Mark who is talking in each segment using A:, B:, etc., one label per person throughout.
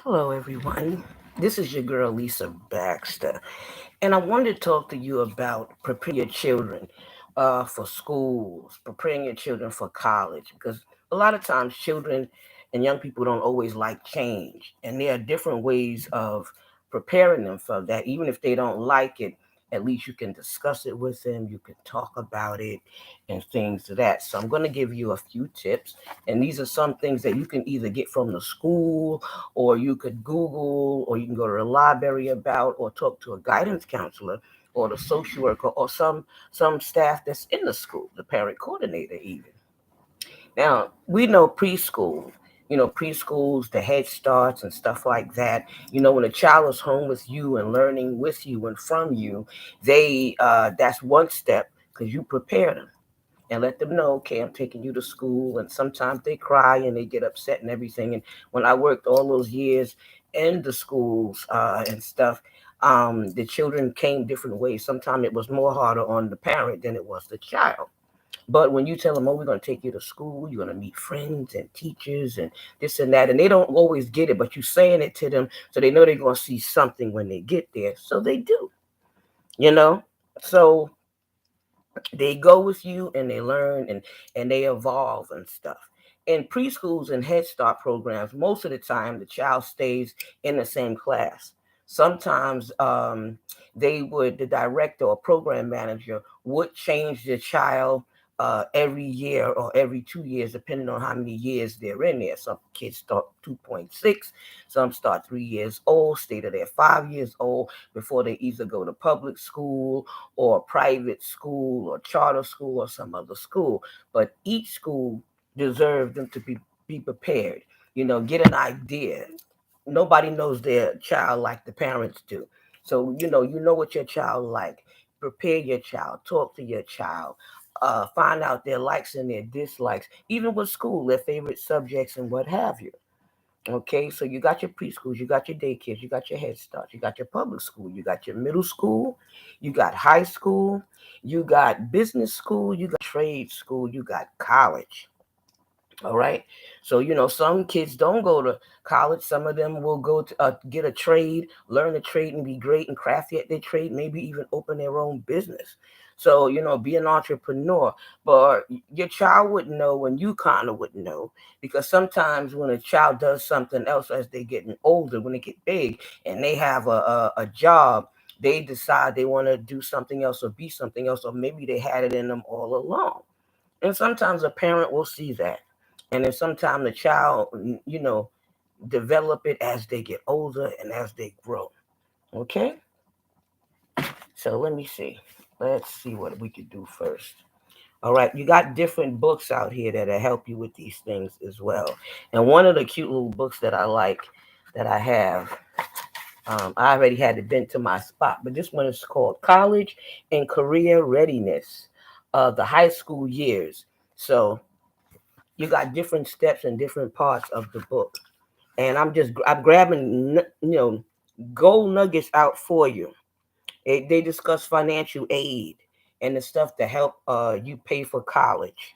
A: Hello, everyone. This is your girl, Lisa Baxter, and I wanted to talk to you about preparing your children for schools, preparing your children for college, because a lot of times children and young people don't always like change, and there are different ways of preparing them for that. Even if they don't like it, at least you can discuss it with them, you can talk about it, and things of that. So I'm going to give you a few tips, and these are some things that you can either get from the school or you could Google, or you can go to the library about, or talk to a guidance counselor, or the social worker, or some staff that's in the school, the parent coordinator even. Now we know preschool. Preschools, the head starts and stuff like that. When a child is home with you and learning with you and from you, they that's one step because you prepare them and let them know, okay, I'm taking you to school. And sometimes they cry and they get upset and everything. And when I worked all those years in the schools and stuff, the children came different ways. Sometimes it was more harder on the parent than it was the child. But when you tell them, oh, we're going to take you to school, you're going to meet friends and teachers and this and that, and they don't always get it, but you're saying it to them so they know they're going to see something when they get there. So they do, you know? So they go with you and they learn and they evolve and stuff. In preschools and Head Start programs, most of the time the child stays in the same class. Sometimes the director or program manager would change the child every year or every 2 years, depending on how many years they're in there. Some kids start 2.6, some start 3 years old, stay to their 5 years old before they either go to public school or private school or charter school or some other school. But each school deserves them to be prepared. Get an idea. Nobody knows their child like the parents do. So you know what your child like. Prepare your child. Talk to your child. Find out their likes and their dislikes, even with school, their favorite subjects and what have you. Okay, so you got your preschools, you got your daycares, you got your Head Start, you got your public school, you got your middle school, you got high school, you got business school, you got trade school, you got college. All right. So, some kids don't go to college. Some of them will go to get a trade, learn a trade, and be great and crafty at their trade, maybe even open their own business. So, be an entrepreneur. But your child wouldn't know when you kind of wouldn't know, because sometimes when a child does something else as they getting older, when they get big and they have a job, they decide they want to do something else or be something else, or maybe they had it in them all along. And sometimes a parent will see that. And then sometimes the child, develop it as they get older and as they grow. Okay? So let me see. Let's see what we could do first. All right, you got different books out here that'll help you with these things as well. And one of the cute little books that I like that I have, I already had it bent to my spot, but this one is called College and Career Readiness, the high school years. So you got different steps and different parts of the book, and I'm grabbing gold nuggets out for you. They discuss financial aid and the stuff to help you pay for college.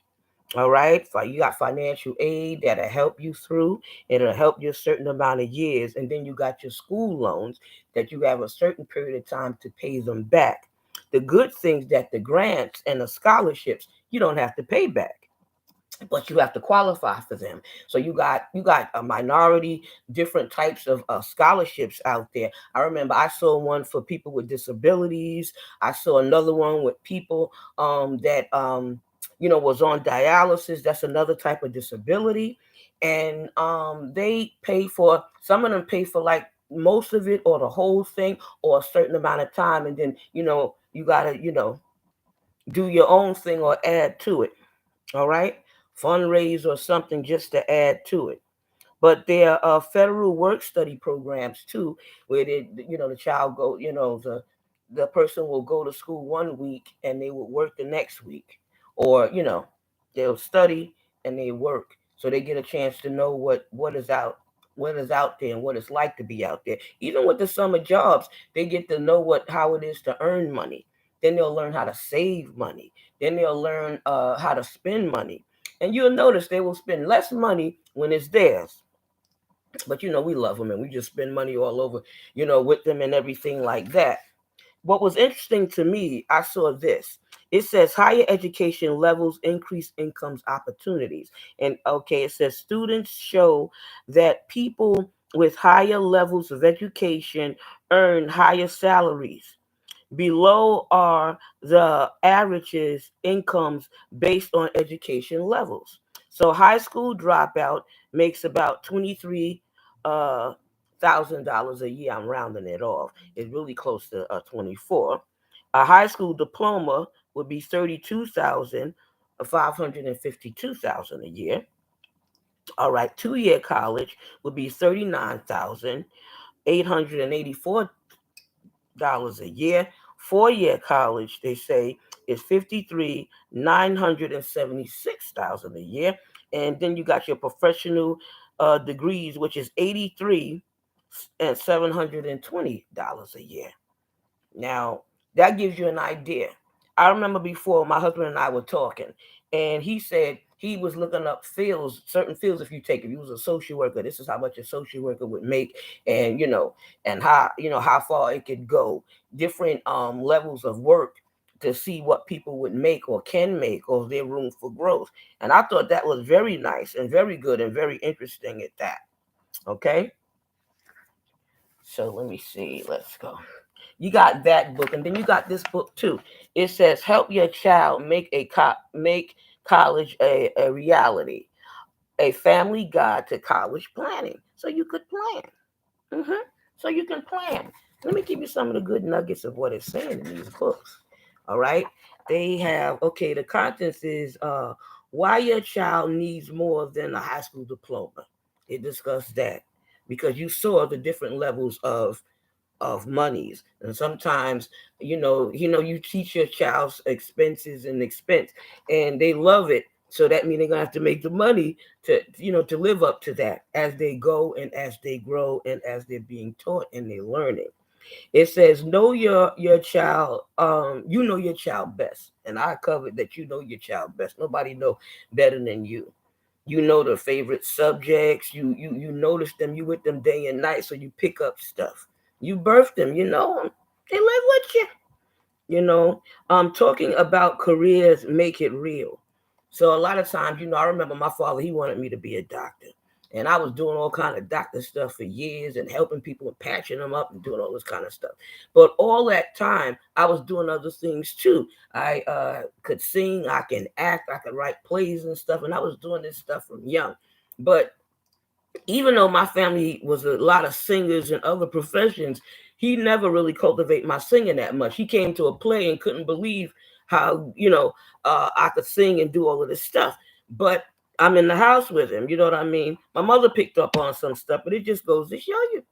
A: All right, you got financial aid that'll help you through. It'll help you a certain amount of years, and then you got your school loans that you have a certain period of time to pay them back. The good things that the grants and the scholarships you don't have to pay back, but you have to qualify for them. So you got a minority different types of scholarships out there. I remember I saw one for people with disabilities. I saw another one with people that was on dialysis. That's another type of disability. And they pay for, some of them pay for like most of it or the whole thing or a certain amount of time, and then you gotta do your own thing or add to it. All right, fundraise or something just to add to it. But there are federal work study programs too, where the child go, the person will go to school one week and they will work the next week, or they'll study and they work, so they get a chance to know what is out there and what it's like to be out there. Even with the summer jobs, they get to know how it is to earn money. Then they'll learn how to save money. Then they'll learn how to spend money. And you'll notice they will spend less money when it's theirs. But we love them and we just spend money all over, with them and everything like that. What was interesting to me, I saw this. It says higher education levels increase incomes opportunities. And okay, it says students show that people with higher levels of education earn higher salaries. Below are the averages incomes based on education levels. So high school dropout makes about $23,000 a year. I'm rounding it off. It's really close to 24. A high school diploma would be 32,552,000 a year. All right, 2-year college would be 39,884 a year. 4-year college, they say, is 53,976 a year. And then you got your professional degrees, which is 83 and $720 a year. Now, that gives you an idea. I remember before my husband and I were talking, and he said he was looking up fields, certain fields. If you was a social worker, this is how much a social worker would make, and and how far it could go, different levels of work to see what people would make or can make, or their room for growth. And I thought that was very nice and very good and very interesting at that. Okay, so let me see. Let's go. You got that book, and then you got this book too. It says, "Help your child make college a reality: a family guide to college planning." So you could plan. So you can plan. Let me give you some of the good nuggets of what it's saying in these books. All right, they have okay. The contents is why your child needs more than a high school diploma. It discussed that because you saw the different levels of monies. And sometimes, you teach your child's expenses and expense, and they love it. So that means they're gonna have to make the money to live up to that as they go and as they grow and as they're being taught and they're learning. It says know your child, you know your child best. And I covered that you know your child best. Nobody know better than you. You know the favorite subjects. You notice them. You with them day and night, so you pick up stuff. You birthed them. You know them. They live with you. Talking about careers make it real. So a lot of times, I remember my father. He wanted me to be a doctor, and I was doing all kind of doctor stuff for years and helping people and patching them up and doing all this kind of stuff. But all that time, I was doing other things too. I could sing, I can act, I could write plays and stuff, and I was doing this stuff from young. But even though my family was a lot of singers and other professions, he never really cultivated my singing that much. He came to a play and couldn't believe how I could sing and do all of this stuff. But I'm in the house with him. You know what I mean? My mother picked up on some stuff, but it just goes to show you.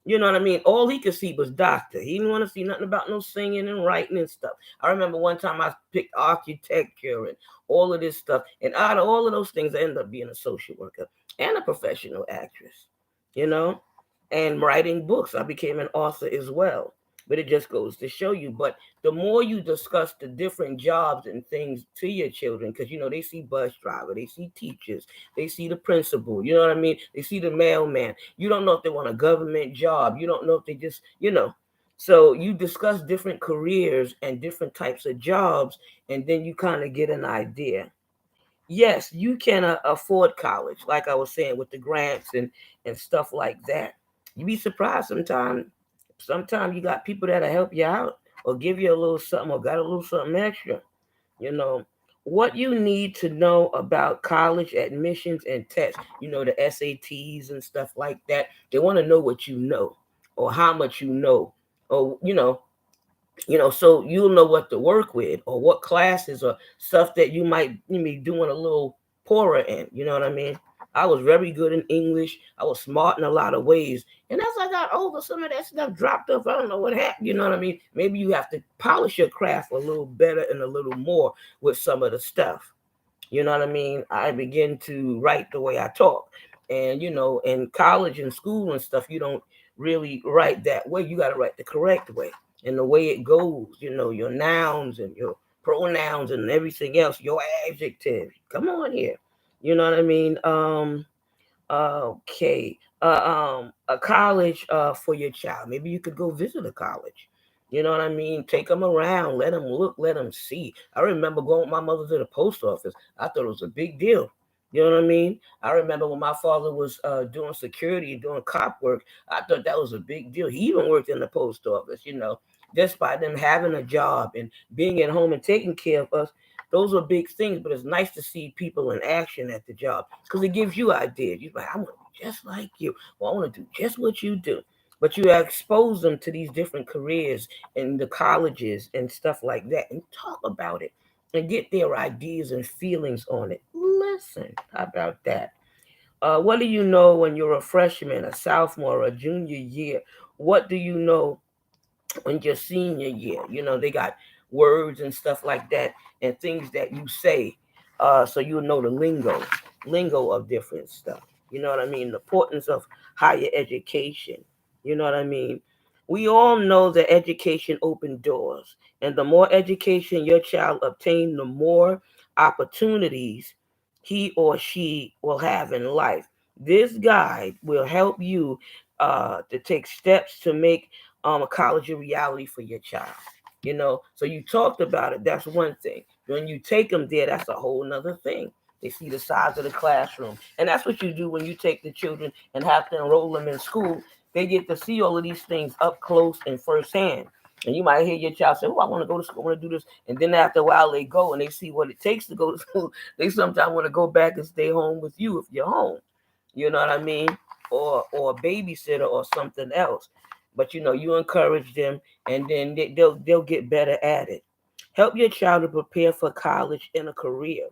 A: You know what I mean? All he could see was doctor. He didn't want to see nothing about no singing and writing and stuff. I remember one time I picked architecture and all of this stuff. And out of all of those things, I ended up being a social worker and a professional actress, you know, and writing books. I became an author as well. But it just goes to show you. But the more you discuss the different jobs and things to your children, because they see bus driver, they see teachers, they see the principal, you know what I mean? They see the mailman. You don't know if they want a government job. You don't know if they just. So you discuss different careers and different types of jobs, and then you kind of get an idea. Yes, you can afford college, like I was saying, with the grants and stuff like that. You be surprised sometimes. Sometimes you got people that'll help you out or give you a little something or got a little something extra. You know what you need to know about college admissions and tests. The SATs and stuff like that. They want to know what you know or how much you know, or so you'll know what to work with or what classes or stuff that you might be doing a little poorer in. You know what I mean? I was very good in English. I was smart in a lot of ways. And as I got older, some of that stuff dropped off. I don't know what happened. You know what I mean? Maybe you have to polish your craft a little better and a little more with some of the stuff. You know what I mean? I begin to write the way I talk. And, in college and school and stuff, you don't really write that way. You got to write the correct way. And the way it goes, your nouns and your pronouns and everything else, your adjectives. Come on here. You know what I mean? Okay. a college for your child. Maybe you could go visit a college. You know what I mean? Take them around, let them look, let them see. I remember going with my mother to the post office. I thought it was a big deal. You know what I mean? I remember when my father was doing security and doing cop work. I thought that was a big deal. He even worked in the post office. Just by them having a job and being at home and taking care of us. Those are big things, but it's nice to see people in action at the job because it gives you ideas. You're like, I want to be just like you. Well, I want to do just what you do. But you expose them to these different careers in the colleges and stuff like that and talk about it and get their ideas and feelings on it. Listen, how about that? What do you know when you're a freshman, a sophomore, a junior year? What do you know in your senior year? They got words and stuff like that and things that you say, so you'll know the lingo of different stuff. You know what I mean? The importance of higher education. You know what I mean? We all know that education opens doors, and the more education your child obtains, the more opportunities he or she will have in life. This guide will help you to take steps to make a college a reality for your child. So you talked about it. That's one thing. When you take them there, that's a whole nother thing. They see the size of the classroom, and that's what you do when you take the children and have to enroll them in school. They get to see all of these things up close and firsthand. And you might hear your child say, "Oh, I want to go to school. I want to do this." And then after a while, they go and they see what it takes to go to school. They sometimes want to go back and stay home with you if you're home. You know what I mean? Or a babysitter or something else. But you encourage them, and then they'll get better at it. Help your child to prepare for college and a career.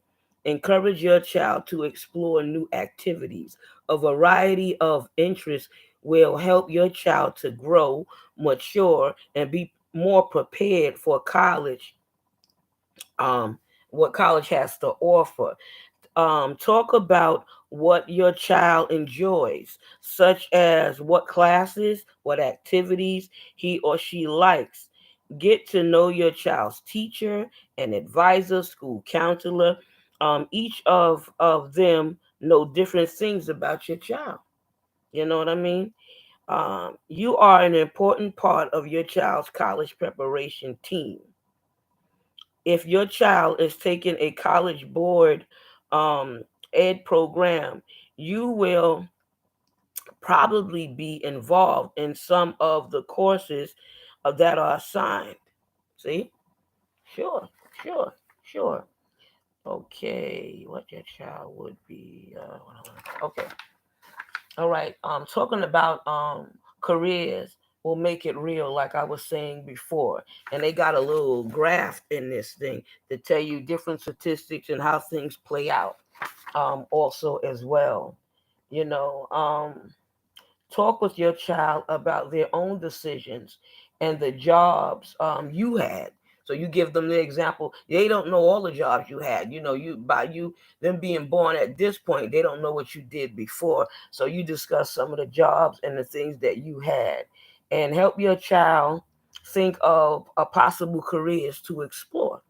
A: Encourage your child to explore new activities. A variety of interests will help your child to grow, mature, and be more prepared for college. Um, what college has to offer. Talk about what your child enjoys, such as what classes, what activities he or she likes. Get to know your child's teacher and advisor, school counselor. Each of them know different things about your child. You know what I mean? You are an important part of your child's college preparation team. If your child is taking a college board um, ed program, you will probably be involved in some of the courses that are assigned. See? Sure, sure, sure. Okay, what your child would be. Okay, all right. Talking about careers will make it real, like I was saying before. And they got a little graph in this thing to tell you different statistics and how things play out. Also as well. You know, talk with your child about their own decisions and the jobs you had. So you give them the example. They don't know all the jobs you had. You them being born at this point, they don't know what you did before. So you discuss some of the jobs and the things that you had, and help your child think of a possible careers to explore.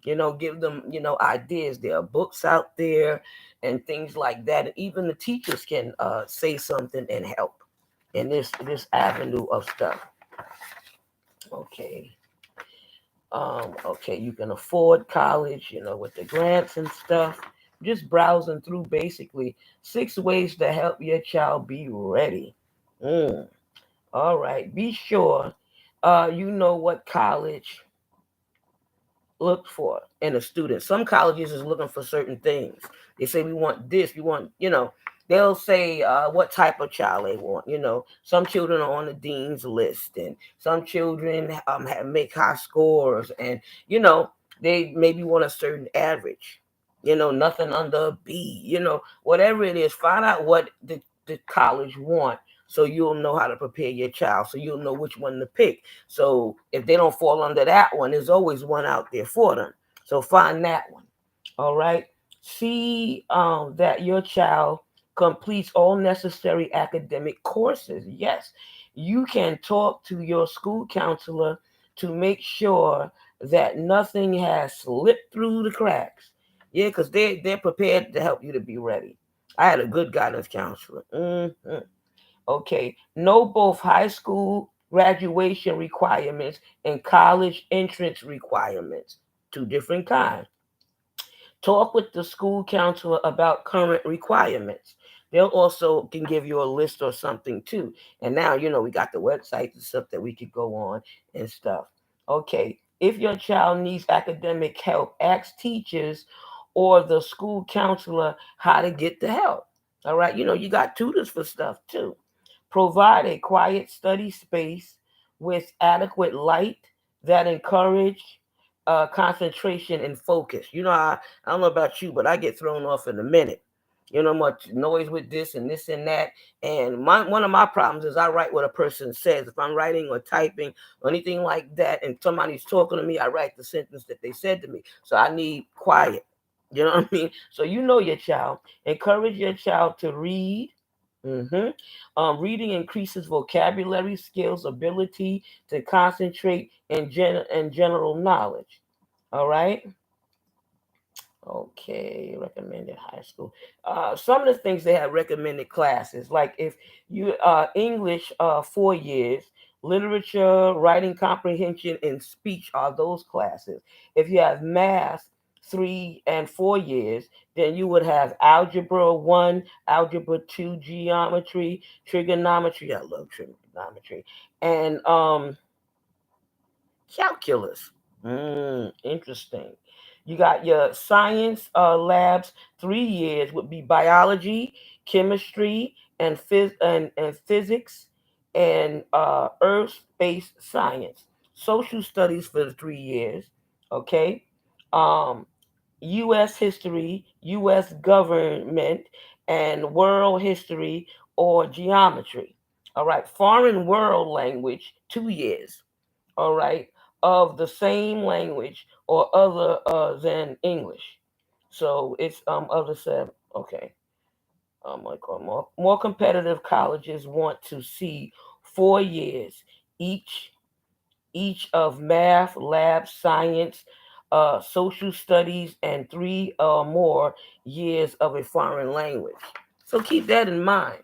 A: Give them ideas. There are books out there and things like that, and even the teachers can say something and help in this avenue of stuff. Okay. Okay, you can afford college, with the grants and stuff. Just browsing through basically 6 ways to help your child be ready. Mm. All right, be sure you know what college look for in a student. Some colleges is looking for certain things. They say we want this, we want, they'll say what type of child they want. Some children are on the dean's list, and some children make high scores, and they maybe want a certain average. Nothing under a B. Whatever it is, find out what the college want, so you'll know how to prepare your child, so you'll know which one to pick. So if they don't fall under that one, there's always one out there for them. So find that one. All right. See that your child completes all necessary academic courses. Yes, you can talk to your school counselor to make sure that nothing has slipped through the cracks. Yeah, because they're prepared to help you to be ready. I had a good guidance counselor. Okay, know both high school graduation requirements and college entrance requirements, two different kinds. Talk with the school counselor about current requirements. They'll also can give you a list or something too. And now, we got the websites and stuff that we could go on and stuff. Okay, if your child needs academic help, ask teachers or the school counselor how to get the help. All right, you got tutors for stuff too. Provide a quiet study space with adequate light that encourage concentration and focus. I don't know about you, but I get thrown off in a minute. Much noise with this and this and that. And one of my problems is I write what a person says. If I'm writing or typing or anything like that, and somebody's talking to me, I write the sentence that they said to me. So I need quiet. You know what I mean? So your child. Encourage your child to read. Reading increases vocabulary skills, ability to concentrate, and general knowledge. All right. Okay, recommended high school. Some of the things they have recommended classes, like if you English 4 years, literature, writing comprehension, and speech are those classes. If you have math 3 and 4 years, then you would have algebra 1, algebra 2, geometry, trigonometry. I love trigonometry, and calculus. Interesting. You got your science labs. 3 years would be biology, chemistry, and physics, and earth-based science. Social studies for the 3 years. Okay. Um, U.S. history, U.S. government, and world history or geometry. All right. Foreign world language. 2 years, all right, of the same language or other than English. So it's other seven. Okay. More competitive colleges want to see 4 years each each of math, lab science, social studies, and 3 or more years of a foreign language. So keep that in mind.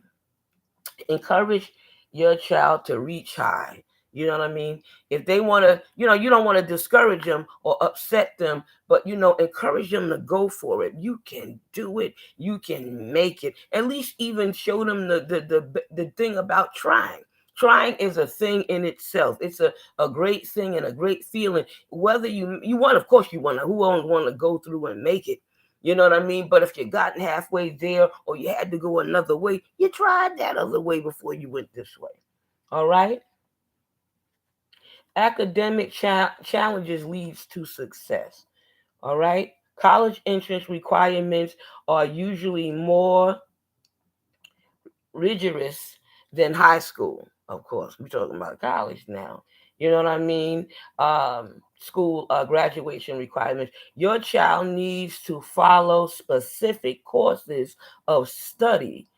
A: Encourage your child to reach high. You know what I mean? If they want to, you don't want to discourage them or upset them, but encourage them to go for it. You can do it. You can make it. At least even show them the thing about trying. Trying is a thing in itself. It's a great thing and a great feeling. Whether you want, of course you want to. Who won't want to go through and make it? You know what I mean? But if you gotten halfway there or you had to go another way, you tried that other way before you went this way. All right? Academic challenges leads to success. All right? College entrance requirements are usually more rigorous than high school. Of course, we're talking about college now. You know what I mean? School graduation requirements. Your child needs to follow specific courses of study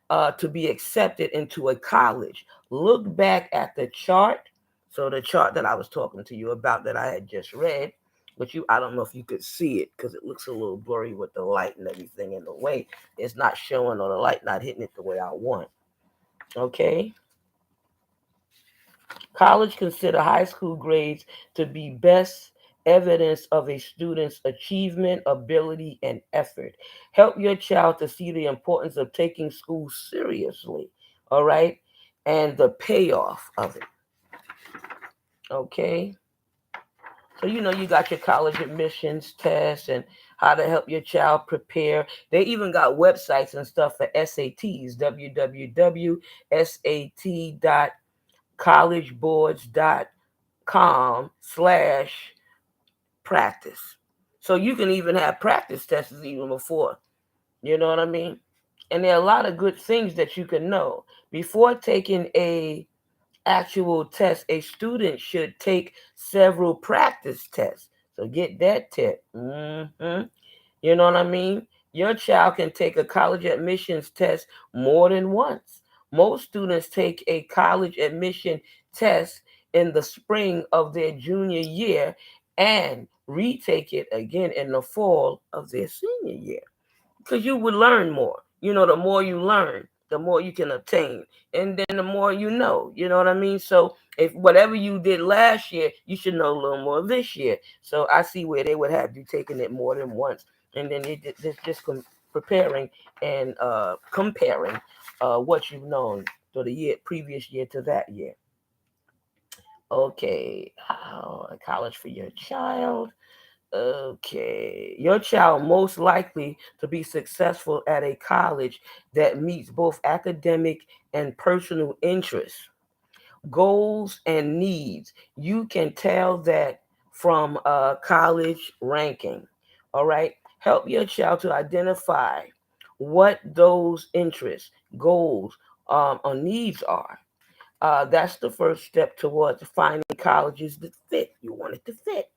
A: to be accepted into a college. Look back at the chart. So the chart that I was talking to you about that I had just read, but I don't know if you could see it because it looks a little blurry with the light and everything in the way. It's not showing or the light not hitting it the way I want. Okay. College consider high school grades to be best evidence of a student's achievement, ability, and effort. Help your child to see the importance of taking school seriously, all right, and the payoff of it. Okay. So you got your college admissions test and how to help your child prepare. They even got websites and stuff for SATs, www.collegeboards.com/practice. So you can even have practice tests even before. You know what I mean? And there are a lot of good things that you can know. Before taking a actual test, a student should take several practice tests. So get that tip. You know what I mean? Your child can take a college admissions test more than once. Most students take a college admission test in the spring of their junior year and retake it again in the fall of their senior year because you would learn more. The more you learn, the more you can obtain. And then the more you know what I mean? So if whatever you did last year, you should know a little more this year. So I see where they would have you taking it more than once. And then just preparing and comparing what you've known for the year previous year to that year. Okay, college for your child. Okay, your child most likely to be successful at a college that meets both academic and personal interests, goals, and needs. You can tell that from a college ranking. All right, help your child to identify what those interests, goals, or needs are. That's the first step towards finding colleges that fit. You want it to fit.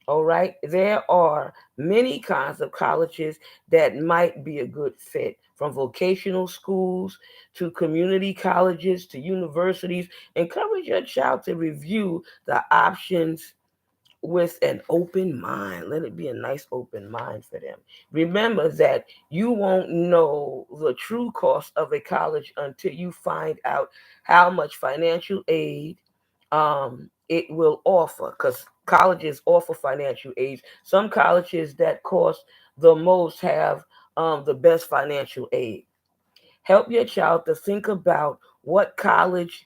A: All right. There are many kinds of colleges that might be a good fit, from vocational schools to community colleges to universities. Encourage your child to review the options with an open mind. Let it be a nice open mind for them. Remember that you won't know the true cost of a college until you find out how much financial aid it will offer, because colleges offer financial aid. Some colleges that cost the most have the best financial aid. Help your child to think about what colleges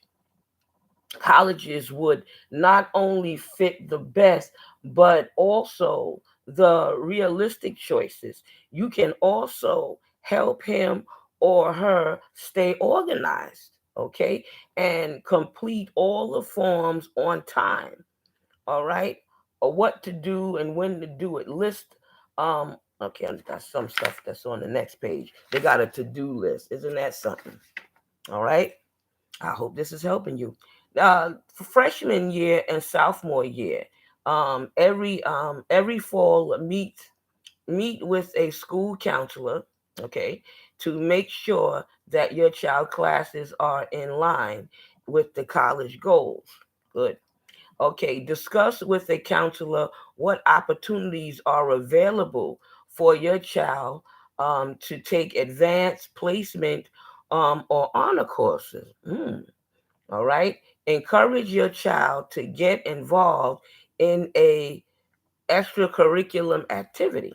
A: would not only fit the best, but also the realistic choices. You can also help him or her stay organized, okay, and complete all the forms on time. All right, or what to do and when to do it. List. Okay, that's some stuff that's on the next page. They got a to-do list. Isn't that something? All right. I hope this is helping you. For freshman year and sophomore year, every fall meet with a school counselor, okay, to make sure that your child classes are in line with the college goals. Good. Okay, discuss with a counselor what opportunities are available for your child to take advanced placement or honor courses. All right. Encourage your child to get involved in a extracurriculum activity.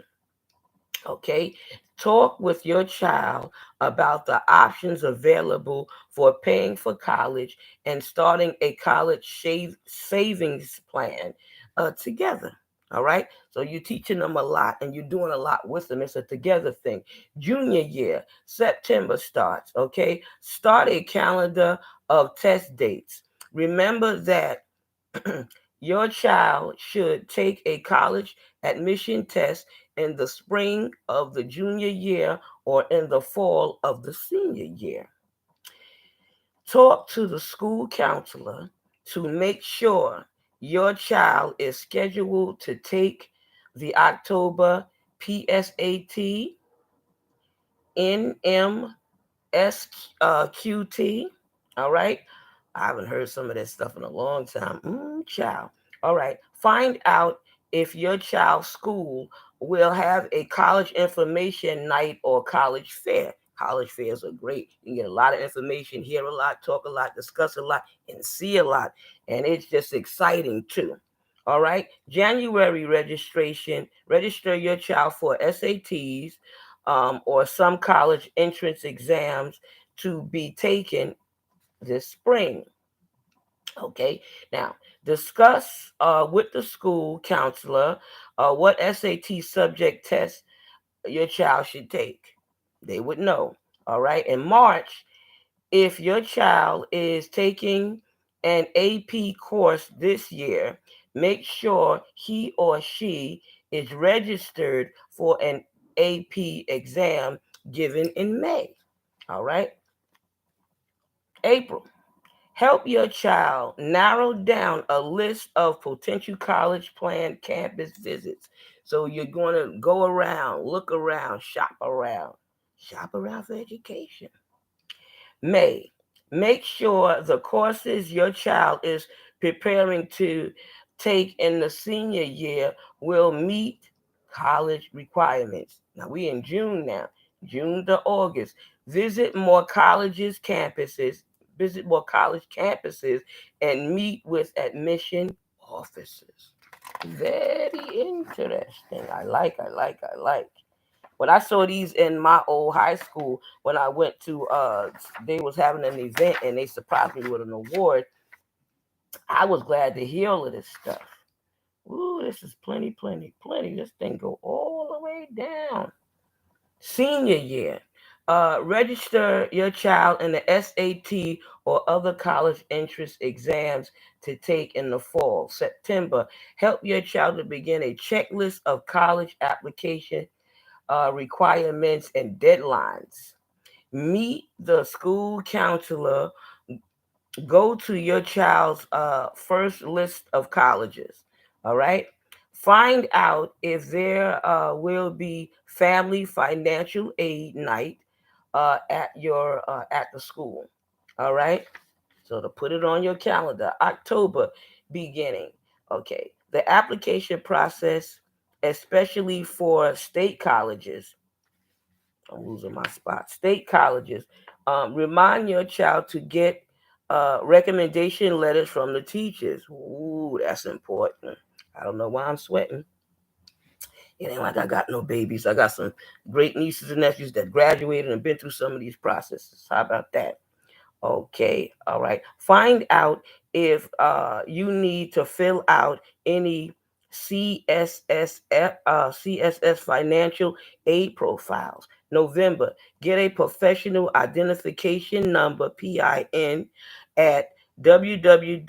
A: Okay. Talk with your child about the options available for paying for college and starting a savings plan together. All right. So you're teaching them a lot and you're doing a lot with them. It's a together thing. Junior year, September starts. Okay. Start a calendar of test dates. Remember that your child should take a college admission test in the spring of the junior year or in the fall of the senior year. Talk to the school counselor to make sure your child is scheduled to take the October PSAT, NMSQT. All right. I haven't heard some of that stuff in a long time. Child. All right. Find out if your child's school will have a college information night or college fair. College fairs are great. You can get a lot of information, hear a lot, talk a lot, discuss a lot, and see a lot. And it's just exciting too. All right. January registration. Register your child for SATs or some college entrance exams to be taken this spring. Okay, now discuss with the school counselor what SAT subject test your child should take. They would know. All right, in March, if your child is taking an AP course this year, make sure he or she is registered for an AP exam given in May. All right, April. Help your child narrow down a list of potential college planned campus visits. So you're going to go around, look around, shop around for education. May, make sure the courses your child is preparing to take in the senior year will meet college requirements. Now we in June now. June to August. Visit more colleges, campuses, visit more college campuses and meet with admission officers. Very interesting. I like. When I saw these in my old high school, when I went to they was having an event and they surprised me with an award, I was glad to hear all of this stuff. Ooh, this is plenty. This thing go all the way down. Senior year. Register your child in the SAT or other college entrance exams to take in the fall. September. Help your child to begin a checklist of college application requirements and deadlines. Meet the school counselor. Go to your child's first list of colleges. All right. Find out if there will be family financial aid night at the school. All right. So to put it on your calendar, October beginning. Okay. The application process, especially for state colleges, I'm losing my spot. State colleges. Remind your child to get recommendation letters from the teachers. Ooh, that's important. I don't know why I'm sweating. It ain't like I got no babies. I got some great nieces and nephews that graduated and been through some of these processes. How about that? Okay, all right. Find out if you need to fill out any CSS financial aid profiles. November, get a professional identification number (PIN) at www.pined.gov.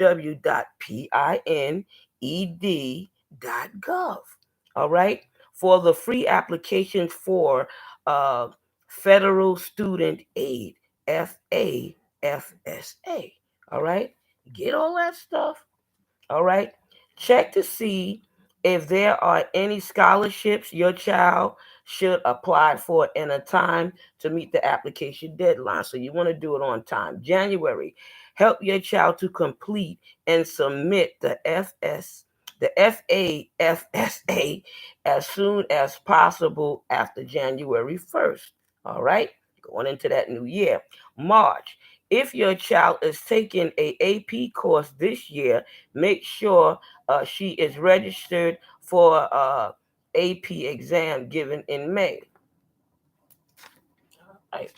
A: All right, for the free applications for uh, federal student aid (FA). FSA. All right. Get all that stuff. All right. Check to see if there are any scholarships your child should apply for in a time to meet the application deadline. So you want to do it on time. January, help your child to complete and submit the FAFSA as soon as possible after January 1st. All right. Going into that new year. March, if your child is taking a AP course this year, make sure she is registered for AP exam given in May. I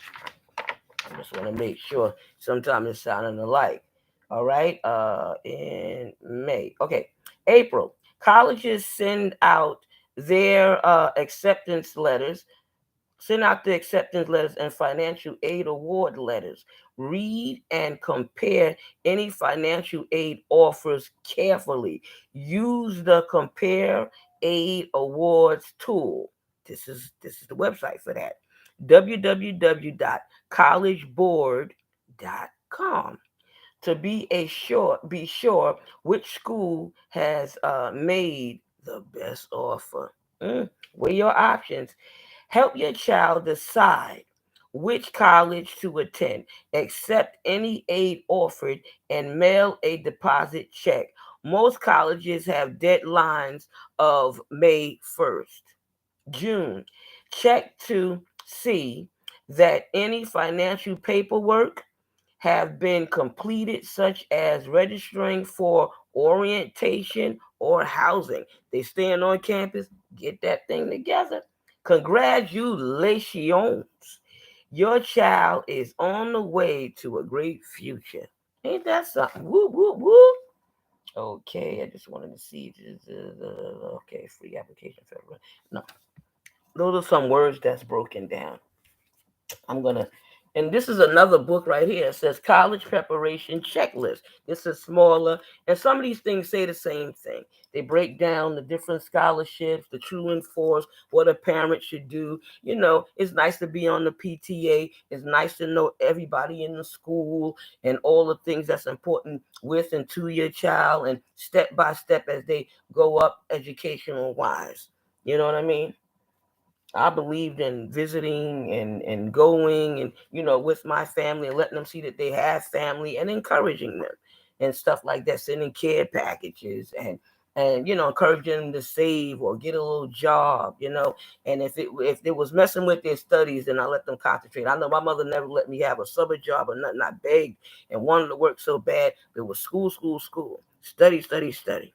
A: just want to make sure. Sometimes it's sounding alike. All right. In May. Okay. April. Colleges send out their acceptance letters. Send out the acceptance letters and financial aid award letters. Read and compare any financial aid offers carefully. Use the Compare Aid Awards tool. This is the website for that. www.collegeboard.com to be sure which school has made the best offer. Weigh your options. Help your child decide which college to attend, accept any aid offered, and mail a deposit check. Most colleges have deadlines of May 1st. June, check to see that any financial paperwork have been completed, such as registering for orientation or housing. They staying on campus, get that thing together. Congratulations. Your child is on the way to a great future. Ain't that something? Woo, woo, woo. Okay, I just wanted to see. Okay, free application for everyone. No, those are some words that's broken down. I'm gonna, and this is another book right here. It says College Preparation Checklist. This is smaller, and some of these things say the same thing. They break down the different scholarships, the true and false, what a parent should do. It's nice to be on the PTA. It's nice to know everybody in the school and all the things that's important with and to your child, and step by step as they go up educational wise. You know what I mean? I believed in visiting and going and with my family and letting them see that they have family and encouraging them and stuff like that, sending care packages and and encourage them to save or get a little job. And if they was messing with their studies, then I let them concentrate. I know my mother never let me have a summer job or nothing. I begged and wanted to work so bad. It was school, school, school, study, study, study.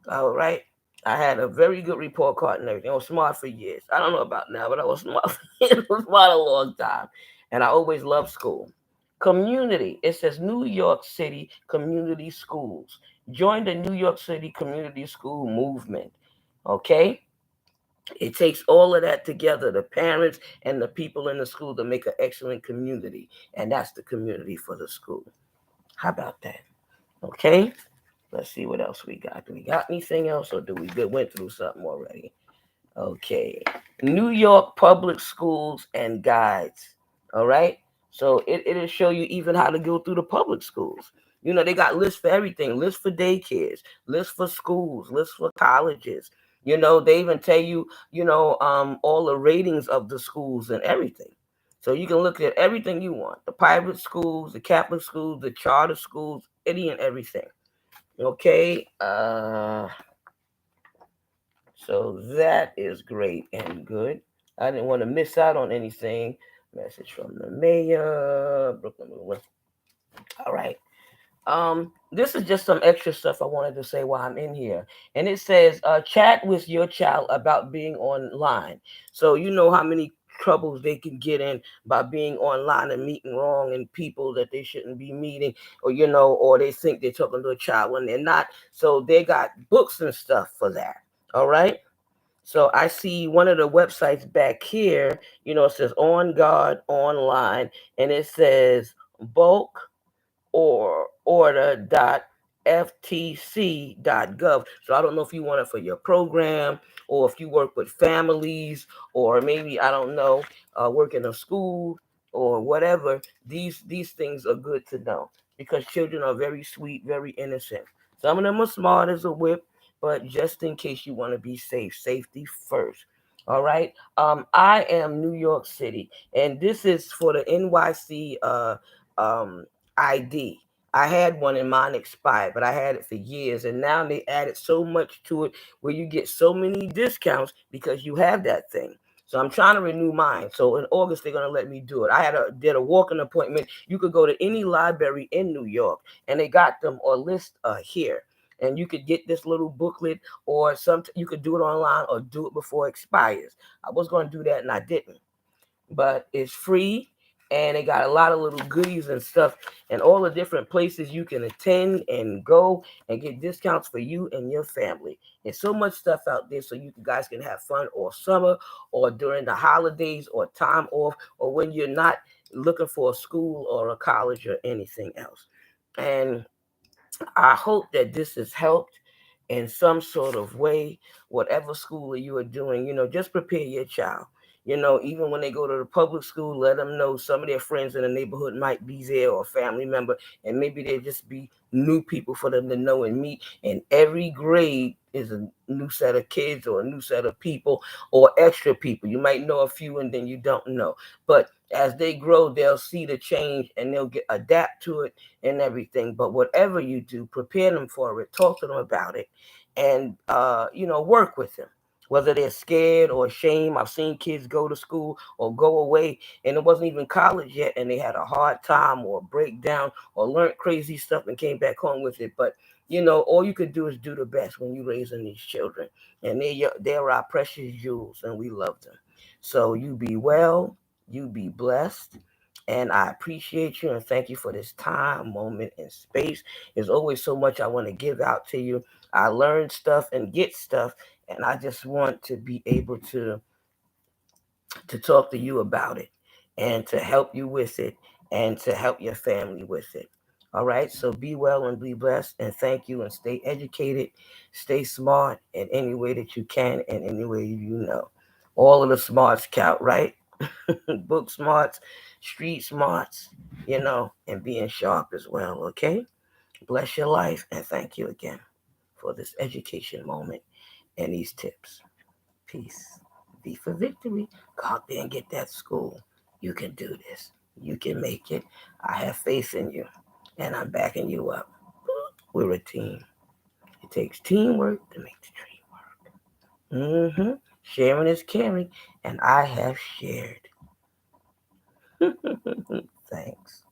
A: All right. I had a very good report card and everything. I was smart for years. I don't know about now, but I was smart. It was smart a long time, and I always loved school. Community. It says New York City Community Schools. Join the New York City Community School movement. Okay? It takes all of that together, the parents and the people in the school, to make an excellent community. And that's the community for the school. How about that? Okay? Let's see what else we got. Do we got anything else, or do we went through something already? Okay. New York Public Schools and Guides. All right. So it'll show you even how to go through the public schools. They got lists for everything, lists for daycares, lists for schools, lists for colleges. They even tell you, all the ratings of the schools and everything. So you can look at everything you want: the private schools, the Catholic schools, the charter schools, any and everything. Okay. So that is great and good. I didn't want to miss out on anything. Message from the mayor, Brooklyn. All right. This is just some extra stuff I wanted to say while I'm in here. And it says, chat with your child about being online. So you know how many troubles they can get in by being online and meeting wrong and people that they shouldn't be meeting, or they think they're talking to a child when they're not. So they got books and stuff for that. All right. So I see one of the websites back here, it says On Guard Online, and it says bulk or order.ftc.gov. So I don't know if you want it for your program, or if you work with families, or maybe, I don't know, work in a school or whatever. These things are good to know, because children are very sweet, very innocent. Some of them are smart as a whip, but just in case, you want to be safe. Safety first. All right. I am New York City, and this is for the NYC um ID. I had one and mine expired, but I had it for years, and now they added so much to it where you get so many discounts because you have that thing. So I'm trying to renew mine. So in August they're gonna let me do it. Did a walk-in appointment. You could go to any library in New York, and they got them or list here. And you could get this little booklet, or you could do it online or do it before it expires. I was going to do that and I didn't, but it's free, and they got a lot of little goodies and stuff, and all the different places you can attend and go and get discounts for you and your family. There's so much stuff out there, so you guys can have fun all summer, or during the holidays, or time off, or when you're not looking for a school or a college or anything else. And I hope that this has helped in some sort of way, whatever school you are doing. Just prepare your child. Even when they go to the public school, let them know some of their friends in the neighborhood might be there, or a family member, and maybe they just be new people for them to know and meet. And every grade is a new set of kids, or a new set of people, or extra people. You might know a few and then you don't know. But as they grow, they'll see the change and they'll adapt to it and everything. But whatever you do, prepare them for it, talk to them about it, and work with them. Whether they're scared or ashamed. I've seen kids go to school or go away, and it wasn't even college yet, and they had a hard time or breakdown or learned crazy stuff and came back home with it. But all you could do is do the best when you're raising these children, and they're our precious jewels, and we love them. So you be well, you be blessed, and I appreciate you and thank you for this time, moment, and space. There's always so much I want to give out to you. I learn stuff and get stuff, and I just want to be able to talk to you about it, and to help you with it, and to help your family with it. All right, so be well and be blessed, and thank you, and stay educated, stay smart in any way that you can, and any way you know. All of the smarts count, right? Book smarts, street smarts, and being sharp as well. Okay, bless your life, and thank you again for this education moment and these tips. Peace. V for victory. Go out there and get that school. You can do this. You can make it. I have faith in you, and I'm backing you up. We're a team. It takes teamwork to make the dream work. Sharing is caring, and I have shared. Thanks.